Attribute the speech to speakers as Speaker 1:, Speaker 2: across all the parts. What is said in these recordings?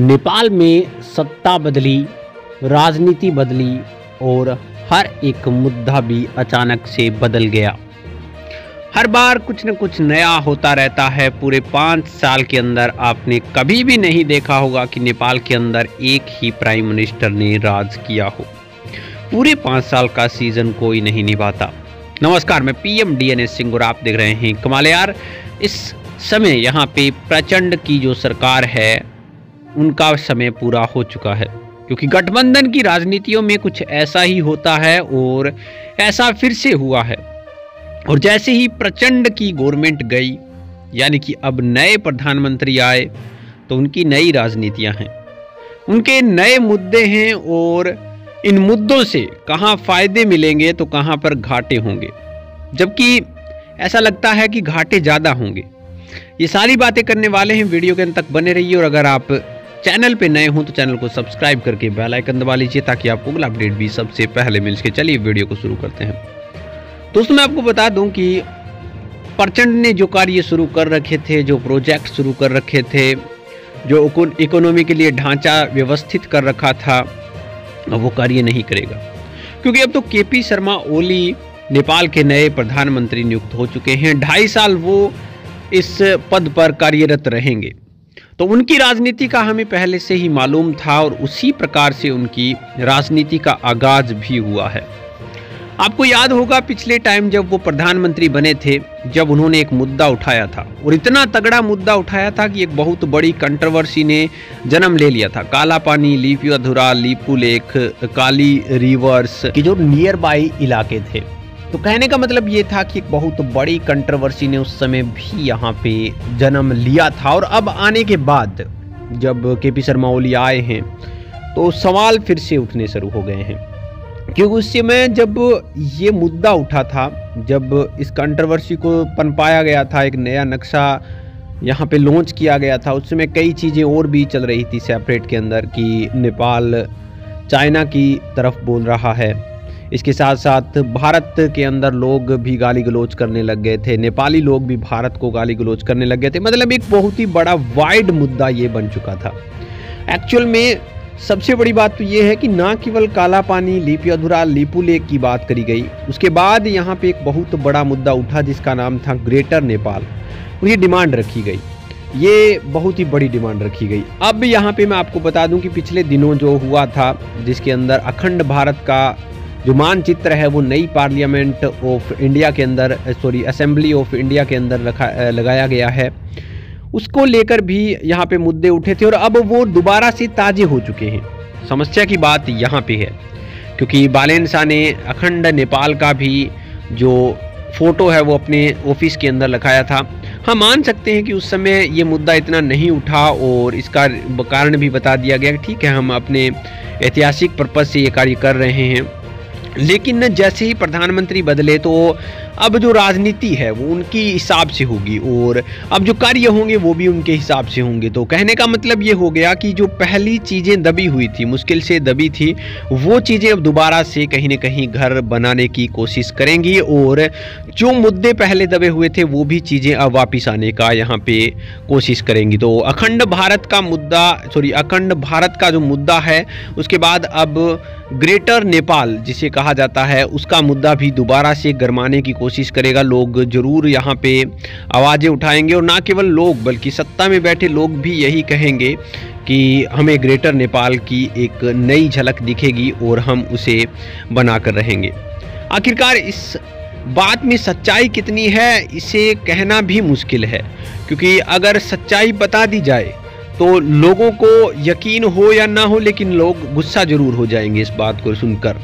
Speaker 1: नेपाल में सत्ता बदली, राजनीति बदली और हर एक मुद्दा भी अचानक से बदल गया। हर बार कुछ न कुछ नया होता रहता है। पूरे 5 साल के अंदर आपने कभी भी नहीं देखा होगा कि नेपाल के अंदर एक ही प्राइम मिनिस्टर ने राज किया हो। पूरे 5 साल का सीजन कोई नहीं निभाता। नमस्कार, मैं पीएम डीएनएस सिंह और आप देख रहे हैं कमाल यार। इस समय यहाँ पे प्रचंड की जो सरकार है उनका समय पूरा हो चुका है, क्योंकि गठबंधन की राजनीतियों में कुछ ऐसा ही होता है और ऐसा फिर से हुआ है। और जैसे ही प्रचंड की गवर्नमेंट गई, यानी कि अब नए प्रधानमंत्री आए, तो उनकी नई राजनीतियां हैं, उनके नए मुद्दे हैं और इन मुद्दों से कहां फायदे मिलेंगे तो कहां पर घाटे होंगे, जबकि ऐसा लगता है कि घाटे ज़्यादा होंगे। ये सारी बातें करने वाले हैं, वीडियो के अंत तक बने रहिए। और अगर आप चैनल पे नए हों तो चैनल को सब्सक्राइब करके बेल आइकन दबा लीजिए, ताकि आपको अगला अपडेट भी सबसे पहले मिल सके। चलिए वीडियो को शुरू करते हैं। दोस्तों, मैं आपको बता दूं कि प्रचंड ने जो कार्य शुरू कर रखे थे, जो प्रोजेक्ट शुरू कर रखे थे, जो इकोनॉमी के लिए ढांचा व्यवस्थित कर रखा था, वो कार्य नहीं करेगा, क्योंकि अब तो केपी शर्मा ओली नेपाल के नए प्रधानमंत्री नियुक्त हो चुके हैं। 2.5 साल वो इस पद पर कार्यरत रहेंगे, तो उनकी राजनीति का हमें पहले से ही मालूम था और उसी प्रकार से उनकी राजनीति का आगाज भी हुआ है। आपको याद होगा पिछले टाइम जब वो प्रधानमंत्री बने थे, जब उन्होंने एक मुद्दा उठाया था, और इतना तगड़ा मुद्दा उठाया था कि एक बहुत बड़ी कंट्रोवर्सी ने जन्म ले लिया था। काला पानी, लिपु अधूरा, लिपु लेक, काली रिवर्स के जो नियर बाई इलाके थे। तो कहने का मतलब ये था कि एक बहुत बड़ी कंट्रोवर्सी ने उस समय भी यहाँ पे जन्म लिया था। और अब आने के बाद जब केपी शर्मा ओली आए हैं तो सवाल फिर से उठने शुरू हो गए हैं, क्योंकि उस समय जब ये मुद्दा उठा था, जब इस कंट्रोवर्सी को पनपाया गया था, एक नया नक्शा यहाँ पे लॉन्च किया गया था, उस समय कई चीज़ें और भी चल रही थी सेपरेट के अंदर, कि नेपाल चाइना की तरफ बोल रहा है। इसके साथ साथ भारत के अंदर लोग भी गाली गलौज करने लग गए थे, नेपाली लोग भी भारत को गाली गलौज करने लग गए थे। मतलब एक बहुत ही बड़ा वाइड मुद्दा ये बन चुका था। एक्चुअल में सबसे बड़ी बात तो ये है कि ना केवल काला पानी, लिपु अधूरा, लिपु लेक की बात करी गई, उसके बाद यहाँ पे एक बहुत बड़ा मुद्दा उठा जिसका नाम था ग्रेटर नेपाल, और ये डिमांड रखी गई। ये बहुत ही बड़ी डिमांड रखी गई। अब यहाँ पे मैं आपको बता दूं कि पिछले दिनों जो हुआ था, जिसके अंदर अखंड भारत का जो मानचित्र है वो नई पार्लियामेंट ऑफ इंडिया के अंदर, असेंबली ऑफ इंडिया के अंदर लगाया गया है, उसको लेकर भी यहाँ पे मुद्दे उठे थे और अब वो दोबारा से ताजे हो चुके हैं। समस्या की बात यहाँ पे है, क्योंकि बालेन शाह ने अखंड नेपाल का भी जो फोटो है वो अपने ऑफिस के अंदर लगाया था। हम मान सकते हैं कि उस समय ये मुद्दा इतना नहीं उठा और इसका कारण भी बता दिया गया कि ठीक है, हम अपने ऐतिहासिक पर्पज से ये कार्य कर रहे हैं। लेकिन जैसे ही प्रधानमंत्री बदले तो अब जो राजनीति है वो उनकी हिसाब से होगी और अब जो कार्य होंगे वो भी उनके हिसाब से होंगे। तो कहने का मतलब ये हो गया कि जो पहली चीज़ें दबी हुई थी, मुश्किल से दबी थी, वो चीज़ें अब दोबारा से कहीं न कहीं घर बनाने की कोशिश करेंगी और जो मुद्दे पहले दबे हुए थे वो भी चीज़ें अब वापस आने का यहाँ पे कोशिश करेंगी। तो अखंड भारत का जो मुद्दा है, उसके बाद अब ग्रेटर नेपाल जिसे कहा जाता है, उसका मुद्दा भी दोबारा से गरमाने की कोशिश करेगा। लोग जरूर यहाँ पे आवाज़ें उठाएंगे, और ना केवल लोग बल्कि सत्ता में बैठे लोग भी यही कहेंगे कि हमें ग्रेटर नेपाल की एक नई झलक दिखेगी और हम उसे बनाकर रहेंगे। आखिरकार इस बात में सच्चाई कितनी है इसे कहना भी मुश्किल है, क्योंकि अगर सच्चाई बता दी जाए तो लोगों को यकीन हो या ना हो, लेकिन लोग गुस्सा जरूर हो जाएंगे इस बात को सुनकर,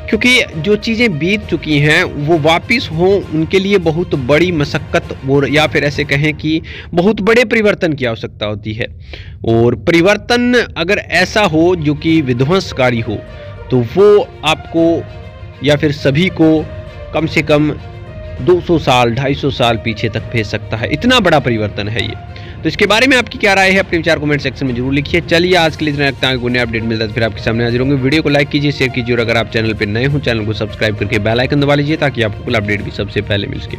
Speaker 1: क्योंकि जो चीज़ें बीत चुकी हैं वो वापस हों उनके लिए बहुत बड़ी मशक्क़त और या फिर ऐसे कहें कि बहुत बड़े परिवर्तन की आवश्यकता होती है। और परिवर्तन अगर ऐसा हो जो कि विध्वंसकारी हो, तो वो आपको या फिर सभी को कम से कम 200 साल 250 साल पीछे तक भेज सकता है। इतना बड़ा परिवर्तन है ये। तो इसके बारे में आपकी क्या राय है, अपने विचार कमेंट सेक्शन में जरूर लिखिए। चलिए आज के लिए इतना रखता हूं, नया अपडेट मिलता है फिर आपके सामने हाजिर होंगे। वीडियो को लाइक कीजिए, शेयर कीजिए, और अगर आप चैनल पर नए हो चैनल को सब्सक्राइब करके बेल आइकन दबा लीजिए, ताकि आपको अपडेट भी सबसे पहले मिल सके।